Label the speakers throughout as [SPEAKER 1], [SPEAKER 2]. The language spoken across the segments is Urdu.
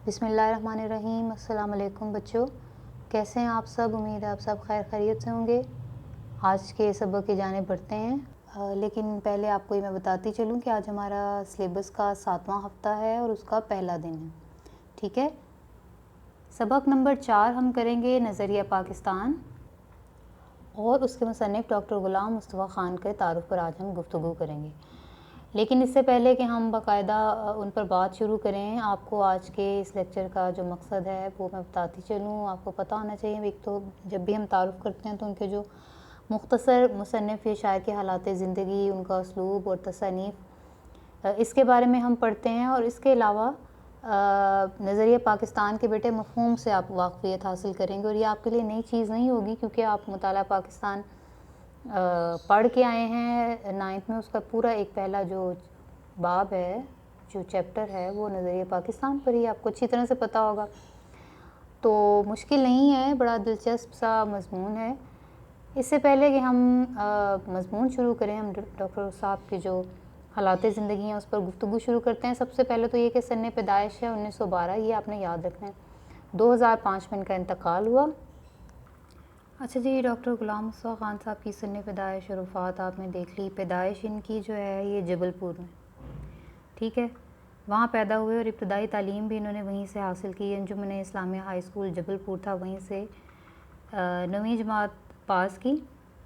[SPEAKER 1] بسم اللہ الرحمن الرحیم۔ السلام علیکم بچوں، کیسے ہیں آپ سب؟ امید ہے آپ سب خیر خیریت سے ہوں گے۔ آج کے سبق کی جانب بڑھتے ہیں، لیکن پہلے آپ کو یہ میں بتاتی چلوں کہ آج ہمارا سلیبس کا 7واں ہفتہ ہے اور اس کا پہلا دن ہے، ٹھیک ہے۔ سبق نمبر 4 ہم کریں گے نظریہ پاکستان اور اس کے مصنف ڈاکٹر غلام مصطفیٰ خان کے تعارف پر آج ہم گفتگو کریں گے۔ لیکن اس سے پہلے کہ ہم باقاعدہ ان پر بات شروع کریں، آپ کو آج کے اس لیکچر کا جو مقصد ہے وہ میں بتاتی چلوں۔ آپ کو پتہ ہونا چاہیے، ایک تو جب بھی ہم تعارف کرتے ہیں تو ان کے جو مختصر مصنف یا شاعر کے حالات زندگی، ان کا اسلوب اور تصانیف، اس کے بارے میں ہم پڑھتے ہیں، اور اس کے علاوہ نظریہ پاکستان کے بیٹے مفہوم سے آپ واقفیت حاصل کریں گے، اور یہ آپ کے لیے نئی چیز نہیں ہوگی کیونکہ آپ مطالعہ پاکستان پڑھ کے آئے ہیں 9th میں۔ اس کا پورا ایک پہلا جو باب ہے، جو چیپٹر ہے، وہ نظریہ پاکستان پر ہی آپ کو اچھی طرح سے پتہ ہوگا، تو مشکل نہیں ہے، بڑا دلچسپ سا مضمون ہے۔ اس سے پہلے کہ ہم مضمون شروع کریں، ہم ڈاکٹر صاحب کے جو حالات زندگی ہیں اس پر گفتگو شروع کرتے ہیں۔ سب سے پہلے تو یہ کہ سن پیدائش ہے 1912، یہ آپ نے یاد رکھنا ہے۔ 2005 میں ان کا انتقال ہوا۔ اچھا جی، ڈاکٹر غلام مصطفیٰ خان صاحب کی سن پیدائش اور وفات آپ نے دیکھ لی۔ پیدائش ان کی جو ہے یہ جبل پور میں، ٹھیک ہے، وہاں پیدا ہوئے، اور ابتدائی تعلیم بھی انہوں نے وہیں سے حاصل کی۔ انجمن اسلامیہ ہائی اسکول جبل پور تھا، وہیں سے 9ویں جماعت پاس کی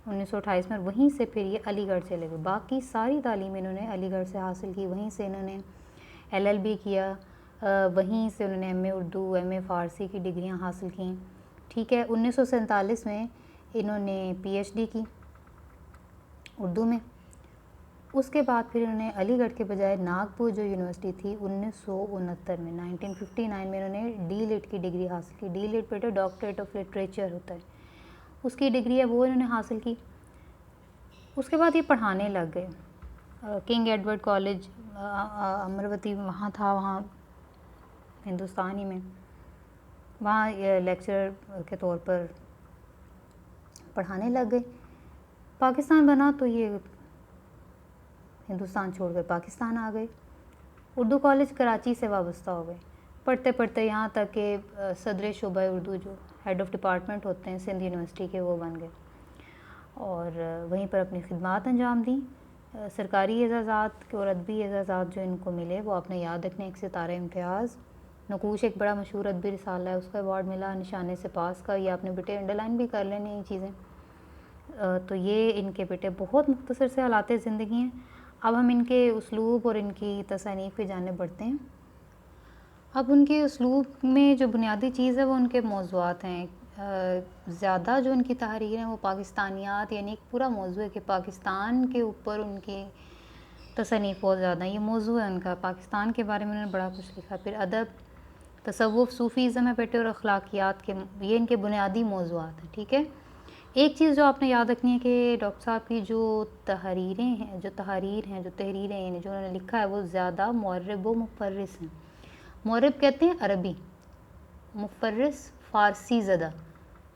[SPEAKER 1] 1928 میں، وہیں سے پھر یہ علی گڑھ چلے گئے۔ باقی ساری تعلیم انہوں نے علی گڑھ سے حاصل کی، وہیں سے انہوں نے LLB کیا، وہیں سے انہوں نے MA اردو MA فارسی کی ڈگریاں حاصل کیں، ٹھیک ہے۔ 1947 میں انہوں نے PhD کی اردو میں۔ اس کے بعد پھر انہوں نے علی گڑھ کے بجائے ناگپور جو یونیورسٹی تھی 1969 میں 1959 میں انہوں نے D.Litt کی ڈگری حاصل کی۔ D.Litt بیٹے ڈاکٹریٹ آف لٹریچر ہوتا ہے، اس کی ڈگری ہے، وہ انہوں نے حاصل کی۔ اس کے بعد یہ پڑھانے لگ گئے کنگ ایڈورڈ کالج امروتی وہاں تھا، وہاں ہندوستان ہی میں، وہاں لیکچرر کے طور پر پڑھانے لگ گئے۔ پاکستان بنا تو یہ ہندوستان چھوڑ کر پاکستان آ گئے۔ اردو کالج کراچی سے وابستہ ہو گئے، پڑھتے پڑھتے یہاں تک کہ صدر شعبہ اردو جو ہیڈ آف ڈپارٹمنٹ ہوتے ہیں سندھ یونیورسٹی کے، وہ بن گئے، اور وہیں پر اپنی خدمات انجام دیں۔ سرکاری اعزازات اور ادبی اعزازات جو ان کو ملے وہ آپ نے یاد رکھنے۔ ایک ستارہ امتیاز، نقوش ایک بڑا مشہور ادبی رسالہ ہے، اس کا ایوارڈ ملا، نشانے سے پاس کا، یہ آپ نے بیٹے انڈر لائن بھی کر لینے یہ چیزیں۔ تو یہ ان کے بیٹے بہت مختصر سے حالات زندگی ہیں۔ اب ہم ان کے اسلوب اور ان کی تصانیف کی جانب بڑھتے ہیں۔ اب ان کے اسلوب میں جو بنیادی چیز ہے وہ ان کے موضوعات ہیں۔ زیادہ جو ان کی تحریر ہیں وہ پاکستانیات، یعنی ایک پورا موضوع ہے کہ پاکستان کے اوپر ان کی تصانیف بہت زیادہ ہیں، یہ موضوع ہے ان کا، پاکستان کے بارے میں انہوں نے بڑا کچھ لکھا۔ پھر ادب، تصوف، صوفیزم ہے بیٹے، اور اخلاقیات کے، یہ ان کے بنیادی موضوعات ہیں، ٹھیک ہے۔ ایک چیز جو آپ نے یاد رکھنی ہے کہ ڈاکٹر صاحب کی جو تحریریں ہیں، جو تحریریں یعنی جو انہوں نے لکھا ہے وہ زیادہ مورب و مفرس ہیں۔ مورب کہتے ہیں عربی، مفرس فارسی زدہ،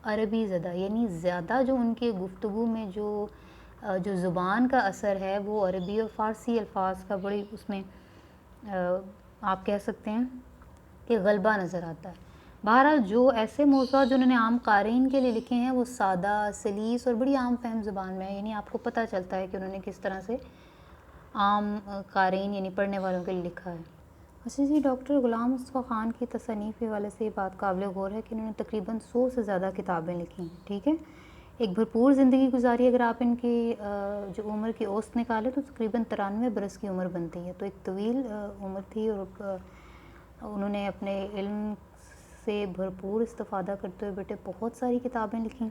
[SPEAKER 1] عربی زدہ، یعنی زیادہ جو ان کے گفتگو میں جو زبان کا اثر ہے وہ عربی اور فارسی الفاظ کا بڑی اس میں آپ کہہ سکتے ہیں کہ غلبہ نظر آتا ہے۔ بہرحال جو ایسے موضوعات جو انہوں نے عام قارئین کے لیے لکھے ہیں وہ سادہ، سلیس اور بڑی عام فہم زبان میں ہے، یعنی آپ کو پتہ چلتا ہے کہ انہوں نے کس طرح سے عام قارئین یعنی پڑھنے والوں کے لیے لکھا ہے۔ اچھا جی، ڈاکٹر غلام مصطفیٰ خان کی تصانیف کے حوالے سے یہ بات قابل غور ہے کہ انہوں نے تقریباً 100 سے زیادہ کتابیں لکھی ہیں، ٹھیک ہے۔ ایک بھرپور زندگی گزاری، اگر آپ ان کی جو عمر کی اوسط نکالیں تو تقریباً 93 برس کی عمر بنتی ہے، تو ایک طویل عمر تھی، اور انہوں نے اپنے علم سے بھرپور استفادہ کرتے ہوئے بیٹے بہت ساری کتابیں لکھیں۔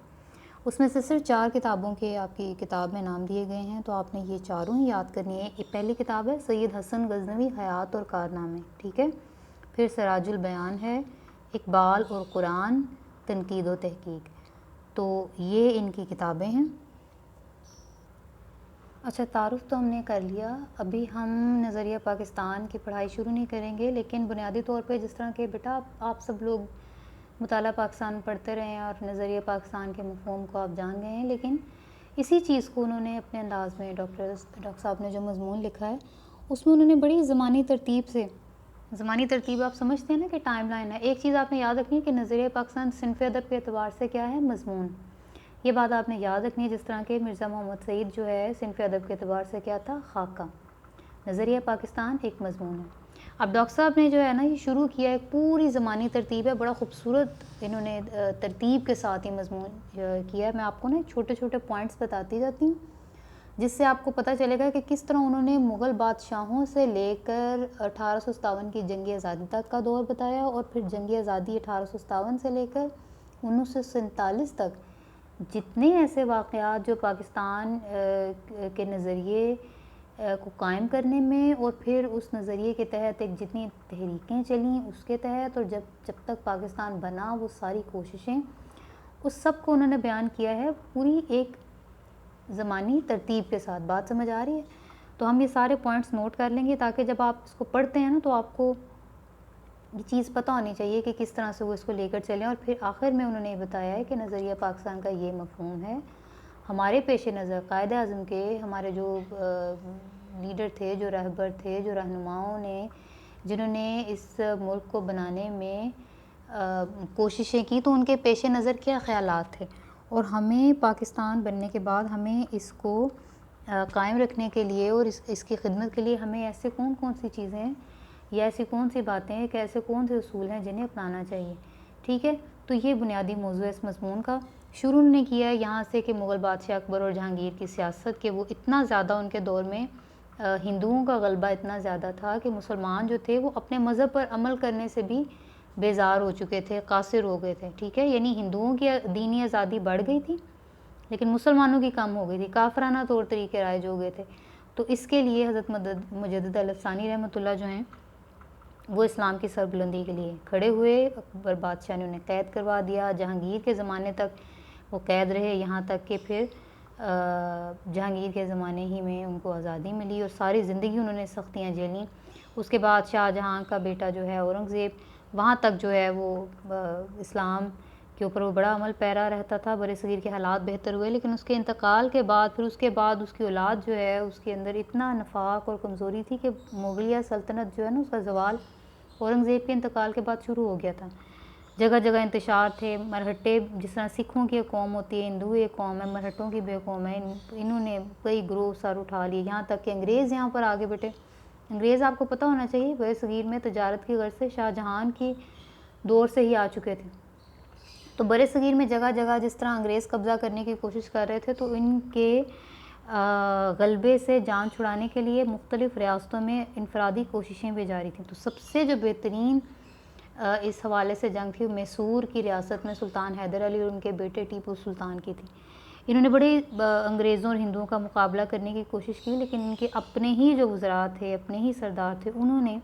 [SPEAKER 1] اس میں سے صرف 4 کتابوں کے آپ کی کتاب میں نام دیے گئے ہیں، تو آپ نے یہ چاروں ہی یاد کرنی ہے۔ یہ پہلی کتاب ہے سید حسن غزنوی حیات اور کارنامے، ٹھیک ہے۔ پھر سراج البیان ہے، اقبال اور قرآن تنقید و تحقیق، تو یہ ان کی کتابیں ہیں۔ اچھا، تعارف تو ہم نے کر لیا، ابھی ہم نظریہ پاکستان کی پڑھائی شروع نہیں کریں گے، لیکن بنیادی طور پہ جس طرح کہ بیٹا آپ سب لوگ مطالعہ پاکستان پڑھتے رہے ہیں اور نظریہ پاکستان کے مفہوم کو آپ جان گئے ہیں، لیکن اسی چیز کو انہوں نے اپنے انداز میں ڈاکٹر صاحب نے جو مضمون لکھا ہے اس میں انہوں نے بڑی زمانی ترتیب سے زمانی ترتیب آپ سمجھتے ہیں نا کہ ٹائم لائن ہے. ایک چیز آپ نے یاد رکھنی ہے کہ نظریہ پاکستان صنف ادب کے اعتبار سے کیا ہے؟ مضمون. یہ بات آپ نے یاد رکھنی ہے، جس طرح کہ مرزا محمد سعید جو ہے صنف ادب کے اعتبار سے کیا تھا؟ خاکہ. نظریہ پاکستان ایک مضمون ہے. اب ڈاکٹر صاحب نے جو ہے نا یہ شروع کیا، ایک پوری زمانی ترتیب ہے، بڑا خوبصورت انہوں نے ترتیب کے ساتھ یہ مضمون کیا ہے. میں آپ کو نا چھوٹے چھوٹے پوائنٹس بتاتی جاتی ہوں جس سے آپ کو پتہ چلے گا کہ کس طرح انہوں نے مغل بادشاہوں سے لے کر 1857 کی جنگ آزادی تک کا دور بتایا، اور پھر جنگ آزادی 1857 سے لے کر 1947 تک جتنے ایسے واقعات جو پاکستان کے نظریے کو قائم کرنے میں، اور پھر اس نظریے کے تحت ایک جتنی تحریکیں چلیں اس کے تحت، اور جب تک پاکستان بنا وہ ساری کوششیں، اس سب کو انہوں نے بیان کیا ہے پوری ایک زمانی ترتیب کے ساتھ. بات سمجھ آ رہی ہے؟ تو ہم یہ سارے پوائنٹس نوٹ کر لیں گے تاکہ جب آپ اس کو پڑھتے ہیں نا تو آپ کو یہ چیز پتہ ہونی چاہیے کہ کس طرح سے وہ اس کو لے کر چلیں. اور پھر آخر میں انہوں نے یہ بتایا ہے کہ نظریہ پاکستان کا یہ مفہوم ہے. ہمارے پیش نظر قائد اعظم کے، ہمارے جو لیڈر تھے، جو رہبر تھے، جو رہنماؤں نے، جنہوں نے اس ملک کو بنانے میں کوششیں کی، تو ان کے پیش نظر کیا خیالات تھے، اور ہمیں پاکستان بننے کے بعد ہمیں اس کو قائم رکھنے کے لیے اور اس کی خدمت کے لیے ہمیں ایسے کون سی چیزیں ہیں یا ایسی کون سی باتیں ہیں کہ ایسے کون سے اصول ہیں جنہیں اپنانا چاہیے. ٹھیک ہے، تو یہ بنیادی موضوع ہے اس مضمون کا. شروع نے کیا ہے یہاں سے کہ مغل بادشاہ اکبر اور جہانگیر کی سیاست کے وہ اتنا زیادہ ان کے دور میں ہندوؤں کا غلبہ اتنا زیادہ تھا کہ مسلمان جو تھے وہ اپنے مذہب پر عمل کرنے سے بھی بیزار ہو چکے تھے، قاصر ہو گئے تھے. ٹھیک ہے، یعنی ہندوؤں کی دینی آزادی بڑھ گئی تھی لیکن مسلمانوں کی کم ہو گئی تھی، کافرانہ طور طریقے رائج ہو گئے تھے. تو اس کے لیے حضرت مجدد الافسانی رحمۃ اللہ جو ہیں وہ اسلام کی سربلندی کے لیے کھڑے ہوئے. اکبر بادشاہ نے انہیں قید کروا دیا، جہانگیر کے زمانے تک وہ قید رہے، یہاں تک کہ پھر جہانگیر کے زمانے ہی میں ان کو آزادی ملی اور ساری زندگی انہوں نے سختیاں جھیلیں. اس کے بعد شاہ جہاں کا بیٹا جو ہے اورنگزیب، وہاں تک جو ہے وہ اسلام کے اوپر وہ بڑا عمل پیرا رہتا تھا. برِ صغیر کے حالات بہتر ہوئے لیکن اس کے انتقال کے بعد پھر اس کے بعد اس کی اولاد جو ہے اس کے اندر اتنا نفاق اور کمزوری تھی کہ مغلیہ سلطنت جو ہے نا اس کا زوال اورنگزیب کے انتقال کے بعد شروع ہو گیا تھا. جگہ جگہ انتشار تھے. مرہٹے، جس طرح سکھوں کی ایک قوم ہوتی ہے، ہندو ایک قوم ہے، مرہٹوں کی بھی قوم ہے، انہوں نے کئی گروہ سر اٹھا لیے، یہاں تک کہ انگریز یہاں پر آگے بیٹھے. انگریز آپ کو پتہ ہونا چاہیے برِ صغیر میں تجارت کی غرض سے شاہ جہان کی دور سے ہی آ چکے تھے. تو برِ صغیر میں جگہ جگہ جس طرح انگریز قبضہ کرنے کی کوشش کر رہے تھے تو ان کے غلبے سے جان چھڑانے کے لیے مختلف ریاستوں میں انفرادی کوششیں بھی جاری تھیں. تو سب سے جو بہترین اس حوالے سے جنگ تھی میسور کی ریاست میں سلطان حیدر علی اور ان کے بیٹے ٹیپو سلطان کی تھی. انہوں نے بڑے انگریزوں اور ہندوؤں کا مقابلہ کرنے کی کوشش کی لیکن ان کے اپنے ہی جو وزراء تھے، اپنے ہی سردار تھے، انہوں نے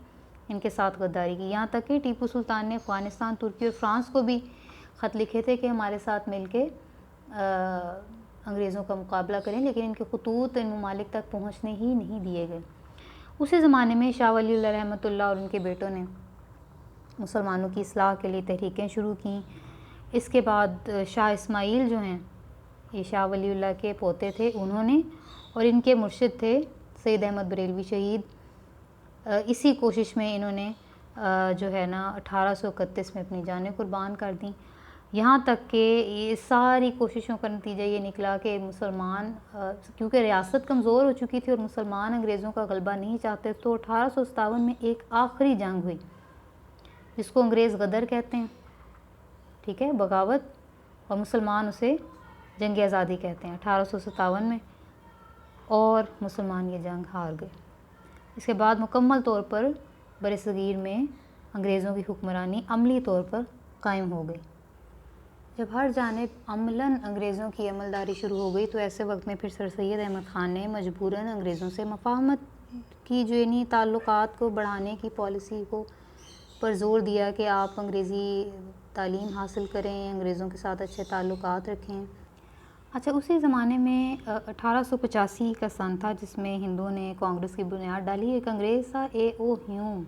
[SPEAKER 1] ان کے ساتھ غداری کی. یہاں تک کہ ٹیپو سلطان نے افغانستان، ترکی اور فرانس کو بھی خط لکھے تھے کہ ہمارے ساتھ مل کے انگریزوں کا مقابلہ کریں، لیکن ان کے خطوط ان ممالک تک پہنچنے ہی نہیں دیے گئے. اسی زمانے میں شاہ ولی اللہ رحمۃ اللہ اور ان کے بیٹوں نے مسلمانوں کی اصلاح کے لیے تحریکیں شروع کیں. اس کے بعد شاہ اسماعیل جو ہیں، یہ شاہ ولی اللہ کے پوتے تھے، انہوں نے اور ان کے مرشد تھے سید احمد بریلوی شہید، اسی کوشش میں انہوں نے جو ہے نا 1831 میں اپنی جانیں قربان کر دیں. یہاں تک کہ یہ ساری کوششوں کا نتیجہ یہ نکلا کہ مسلمان کیونکہ ریاست کمزور ہو چکی تھی اور مسلمان انگریزوں کا غلبہ نہیں چاہتے، تو 1857 میں ایک آخری جنگ ہوئی جس کو انگریز غدر کہتے ہیں. ٹھیک ہے، بغاوت، اور مسلمان اسے جنگ آزادی کہتے ہیں 1857 میں، اور مسلمان یہ جنگ ہار گئے. اس کے بعد مکمل طور پر برِ صغیر میں انگریزوں کی حکمرانی عملی طور پر قائم ہو گئی. جب ہر جانب عملاً انگریزوں کی عملداری شروع ہو گئی تو ایسے وقت میں پھر سر سید احمد خان نے مجبوراً انگریزوں سے مفاہمت کی جو انہی تعلقات کو بڑھانے کی پالیسی کو پر زور دیا کہ آپ انگریزی تعلیم حاصل کریں، انگریزوں کے ساتھ اچھے تعلقات رکھیں. اچھا، اسی زمانے میں 1885 کا سن تھا جس میں ہندوؤں نے کانگریس کی بنیاد ڈالی. ایک انگریز تھا اے او ہیوم،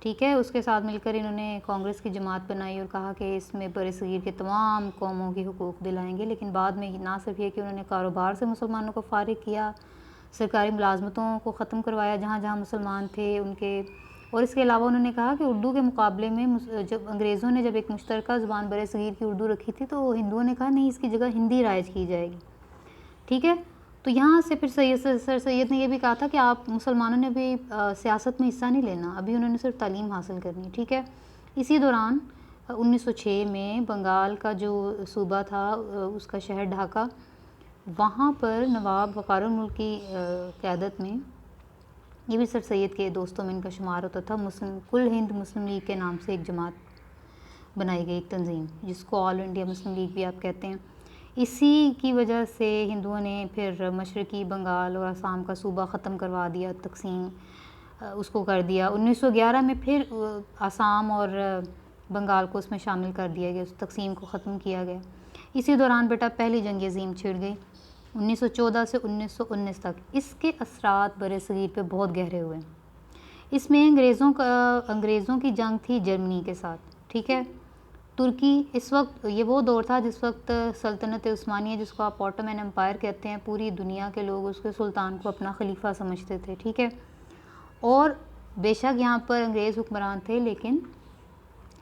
[SPEAKER 1] ٹھیک ہے، اس کے ساتھ مل کر انہوں نے کانگریس کی جماعت بنائی اور کہا کہ اس میں برِ صغیر کے تمام قوموں کی حقوق دلائیں گے. لیکن بعد میں نہ صرف یہ کہ انہوں نے کاروبار سے مسلمانوں کو فارغ کیا، سرکاری ملازمتوں کو ختم کروایا جہاں جہاں مسلمان تھے ان کے، اور اس کے علاوہ انہوں نے کہا کہ اردو کے مقابلے میں جب انگریزوں نے جب ایک مشترکہ زبان برِ صغیر کی اردو رکھی تھی تو ہندوؤں نے کہا نہیں، اس کی جگہ ہندی رائج کی جائے گی، ٹھیک ہے۔ تو یہاں سے پھر سر سید نے یہ بھی کہا تھا کہ آپ مسلمانوں نے بھی سیاست میں حصہ نہیں لینا، ابھی انہوں نے صرف تعلیم حاصل کرنی، ٹھیک ہے۔ اسی دوران 1906 میں بنگال کا جو صوبہ تھا اس کا شہر ڈھاکہ، وہاں پر نواب وقار الملک کی قیادت میں، یہ بھی سر سید کے دوستوں میں ان کا شمار ہوتا تھا، کل ہند مسلم لیگ کے نام سے ایک جماعت بنائی گئی، ایک تنظیم جس کو آل انڈیا مسلم لیگ بھی آپ کہتے ہیں۔ اسی کی وجہ سے ہندوؤں نے پھر مشرقی بنگال اور آسام کا صوبہ ختم کروا دیا، تقسیم اس کو کر دیا۔ 1911 میں پھر آسام اور بنگال کو اس میں شامل کر دیا گیا، اس تقسیم کو ختم کیا گیا۔ اسی دوران بیٹا پہلی جنگ عظیم چھڑ گئی 1914 سے 1919 تک۔ اس کے اثرات برِ صغیر پہ بہت گہرے ہوئے۔ اس میں انگریزوں کی جنگ تھی جرمنی کے ساتھ، ٹھیک ہے۔ ترکی اس وقت، یہ وہ دور تھا جس وقت سلطنت عثمانیہ، جس کو آپ آٹومن امپائر کہتے ہیں، پوری دنیا کے لوگ اس کے سلطان کو اپنا خلیفہ سمجھتے تھے، ٹھیک ہے۔ اور بے شک یہاں پر انگریز حکمران تھے، لیکن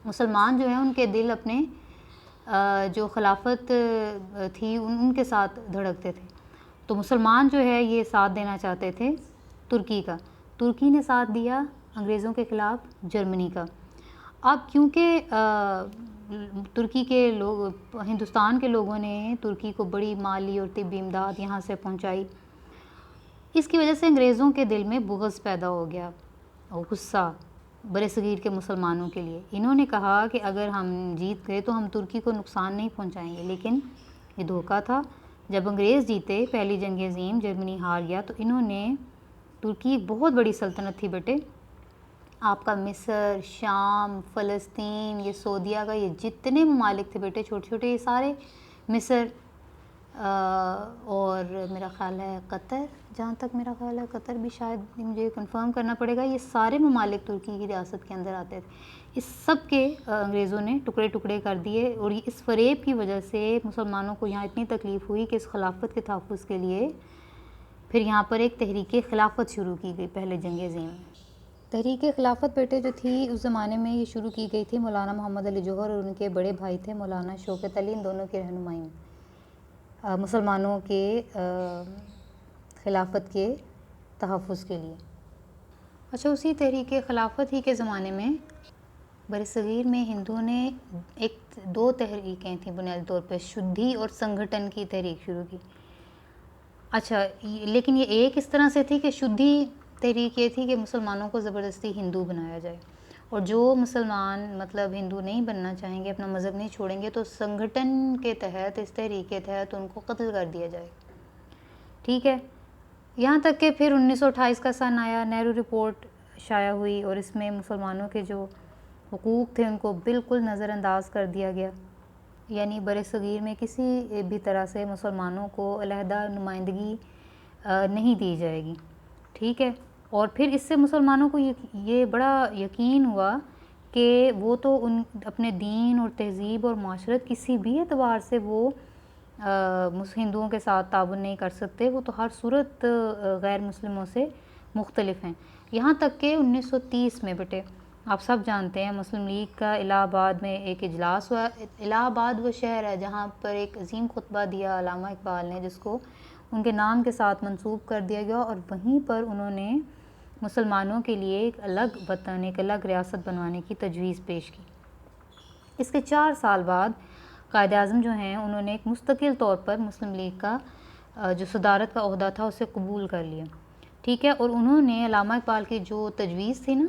[SPEAKER 1] مسلمان جو ہیں ان کے دل اپنے جو خلافت تھی ان کے ساتھ دھڑکتے تھے، تو مسلمان جو ہے یہ ساتھ دینا چاہتے تھے ترکی کا۔ ترکی نے ساتھ دیا انگریزوں کے خلاف جرمنی کا۔ اب کیونکہ ترکی کے لوگ، ہندوستان کے لوگوں نے ترکی کو بڑی مالی اور طبی امداد یہاں سے پہنچائی، اس کی وجہ سے انگریزوں کے دل میں بغض پیدا ہو گیا اور غصہ برِ صغیر کے مسلمانوں کے لیے۔ انہوں نے کہا کہ اگر ہم جیت گئے تو ہم ترکی کو نقصان نہیں پہنچائیں گے، لیکن یہ دھوکہ تھا۔ جب انگریز جیتے، پہلی جنگ عظیم، جرمنی ہار گیا، تو انہوں نے، ترکی ایک بہت بڑی سلطنت تھی بیٹے، آپ کا مصر، شام، فلسطین، یہ سعودیہ کا، یہ جتنے ممالک تھے بیٹے چھوٹے چھوٹے، یہ سارے، مصر اور میرا خیال ہے قطر، جہاں تک میرا خیال ہے قطر بھی شاید مجھے کنفرم کرنا پڑے گا، یہ سارے ممالک ترکی کی ریاست کے اندر آتے تھے۔ اس سب کے انگریزوں نے ٹکڑے ٹکڑے کر دیے، اور اس فریب کی وجہ سے مسلمانوں کو یہاں اتنی تکلیف ہوئی کہ اس خلافت کے تحفظ کے لیے پھر یہاں پر ایک تحریک خلافت شروع کی گئی پہلے جنگ عظیم میں۔ تحریک خلافت بیٹے جو تھی اس زمانے میں یہ شروع کی گئی تھی مولانا محمد علی جوہر اور ان کے بڑے بھائی تھے مولانا شوکت علی، ان دونوں کی رہنمائی میں مسلمانوں کے خلافت کے تحفظ کے لیے۔ اچھا، اسی تحریک خلافت ہی کے زمانے میں برِ صغیر میں ہندوؤں نے دو تحریکیں تھیں بنیادی طور پہ، شدھی اور سنگھٹن کی تحریک شروع کی۔ اچھا، لیکن یہ ایک اس طرح سے تھی کہ شدھی تحریک یہ تھی کہ مسلمانوں کو زبردستی ہندو بنایا جائے، اور جو مسلمان مطلب ہندو نہیں بننا چاہیں گے، اپنا مذہب نہیں چھوڑیں گے، تو سنگھٹن کے تحت، اس تحریک کے تحت ان کو قتل کر دیا جائے، ٹھیک ہے۔ یہاں تک کہ پھر 1928 کا سن آیا، نہرو رپورٹ شائع ہوئی، اور اس میں مسلمانوں کے جو حقوق تھے ان کو بالکل نظر انداز کر دیا گیا، یعنی برِ صغیر میں کسی بھی طرح سے مسلمانوں کو علیحدہ نمائندگی نہیں دی جائے گی، ٹھیک ہے۔ اور پھر اس سے مسلمانوں کو یہ بڑا یقین ہوا کہ وہ تو اپنے دین اور تہذیب اور معاشرت کسی بھی اعتبار سے وہ ہندوؤں کے ساتھ تعاون نہیں کر سکتے، وہ تو ہر صورت غیر مسلموں سے مختلف ہیں۔ یہاں تک کہ 1930 میں بیٹے آپ سب جانتے ہیں مسلم لیگ کا الہ آباد میں ایک اجلاس ہوا۔ الہ آباد وہ شہر ہے جہاں پر ایک عظیم خطبہ دیا علامہ اقبال نے، جس کو ان کے نام کے ساتھ منسوب کر دیا گیا، اور وہیں پر انہوں نے مسلمانوں کے لیے ایک الگ وطن، ایک الگ ریاست بنوانے کی تجویز پیش کی۔ اس کے 4 سال بعد قائد اعظم جو ہیں انہوں نے ایک مستقل طور پر مسلم لیگ کا جو صدارت کا عہدہ تھا اسے قبول کر لیا، ٹھیک ہے۔ اور انہوں نے علامہ اقبال کی جو تجویز تھی نا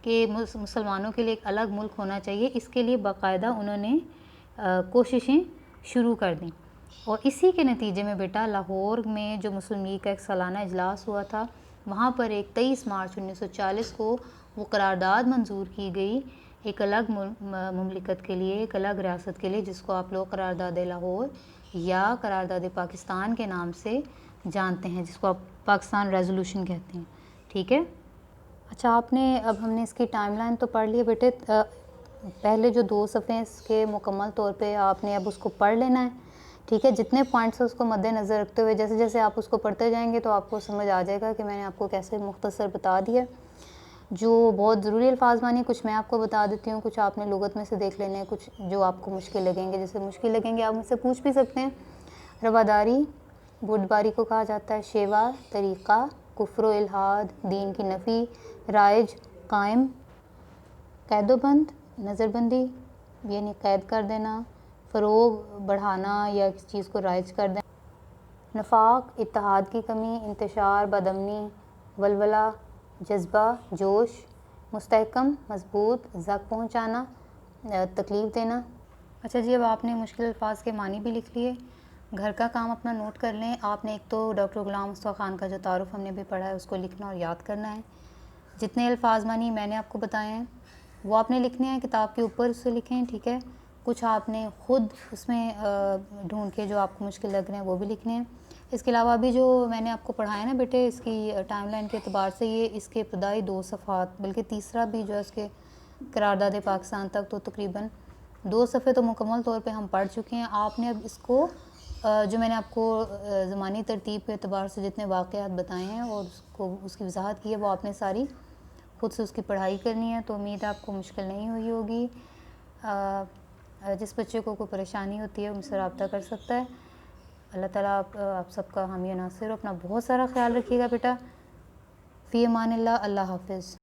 [SPEAKER 1] کہ مسلمانوں کے لیے ایک الگ ملک ہونا چاہیے، اس کے لیے باقاعدہ انہوں نے کوششیں شروع کر دیں، اور اسی کے نتیجے میں بیٹا لاہور میں جو مسلم لیگ کا ایک سالانہ اجلاس ہوا تھا، وہاں پر ایک 23 مارچ 1940 کو وہ قرارداد منظور کی گئی ایک الگ مملکت کے لیے، ایک الگ ریاست کے لیے، جس کو آپ لوگ قرارداد لاہور یا قرارداد پاکستان کے نام سے جانتے ہیں، جس کو آپ پاکستان ریزولوشن کہتے ہیں، ٹھیک ہے۔ اچھا، اب ہم نے اس کی ٹائم لائن تو پڑھ لی ہے بیٹے، پہلے جو 2 صفحے اس کے مکمل طور پہ آپ نے اب اس کو پڑھ لینا ہے، ٹھیک ہے۔ جتنے پوائنٹس اس کو مد نظر رکھتے ہوئے جیسے جیسے آپ اس کو پڑھتے جائیں گے تو آپ کو سمجھ آ جائے گا کہ میں نے آپ کو کیسے مختصر بتا دیا۔ جو بہت ضروری الفاظ مانی کچھ میں آپ کو بتا دیتی ہوں، کچھ آپ نے لغت میں سے دیکھ لینے ہیں، کچھ جو آپ کو مشکل لگیں گے، جیسے مشکل لگیں گے آپ مجھ سے پوچھ بھی سکتے ہیں۔ رواداری بردباری کو کہا جاتا ہے، شیوا طریقہ، کفر و الحاد دین کی نفی، رائج قائم، قید و بند نظر بندی یعنی قید کر دینا، فروغ بڑھانا یا کسی چیز کو رائج کر دینا، نفاق اتحاد کی کمی، انتشار بدامنی، ولولہ جذبہ جوش، مستحکم مضبوط، زخ پہنچانا تکلیف دینا۔ اچھا جی، اب آپ نے مشکل الفاظ کے معنی بھی لکھ لیے، گھر کا کام اپنا نوٹ کر لیں۔ آپ نے ایک تو ڈاکٹر غلام مصطفیٰ خان کا جو تعارف ہم نے بھی پڑھا ہے اس کو لکھنا اور یاد کرنا ہے۔ جتنے الفاظ معنی میں نے آپ کو بتائے ہیں وہ آپ نے لکھنے ہیں، کتاب کے اوپر اسے لکھیں، ٹھیک ہے۔ کچھ آپ نے خود اس میں ڈھونڈ کے جو آپ کو مشکل لگ رہے ہیں وہ بھی لکھنے ہیں۔ اس کے علاوہ بھی جو میں نے آپ کو پڑھایا نا بیٹے، اس کی ٹائم لائن کے اعتبار سے یہ اس کے ابتدائی 2 صفحات بلکہ تیسرا بھی جو ہے اس کے قرارداد پاکستان تک تو تقریباً 2 صفحے تو مکمل طور پہ ہم پڑھ چکے ہیں۔ آپ نے اب اس کو جو میں نے آپ کو زمانی ترتیب کے اعتبار سے جتنے واقعات بتائے ہیں اور اس کی وضاحت کی ہے وہ آپ نے ساری خود سے اس کی پڑھائی کرنی ہے، تو امید ہے آپ کو مشکل نہیں ہوئی ہوگی۔ جس بچے کو کوئی پریشانی ہوتی ہے مجھ سے رابطہ کر سکتا ہے۔ اللہ تعالیٰ آپ سب کا حامی و ناصر، اپنا بہت سارا خیال رکھیے گا بیٹا۔ فی امان اللہ، اللہ حافظ۔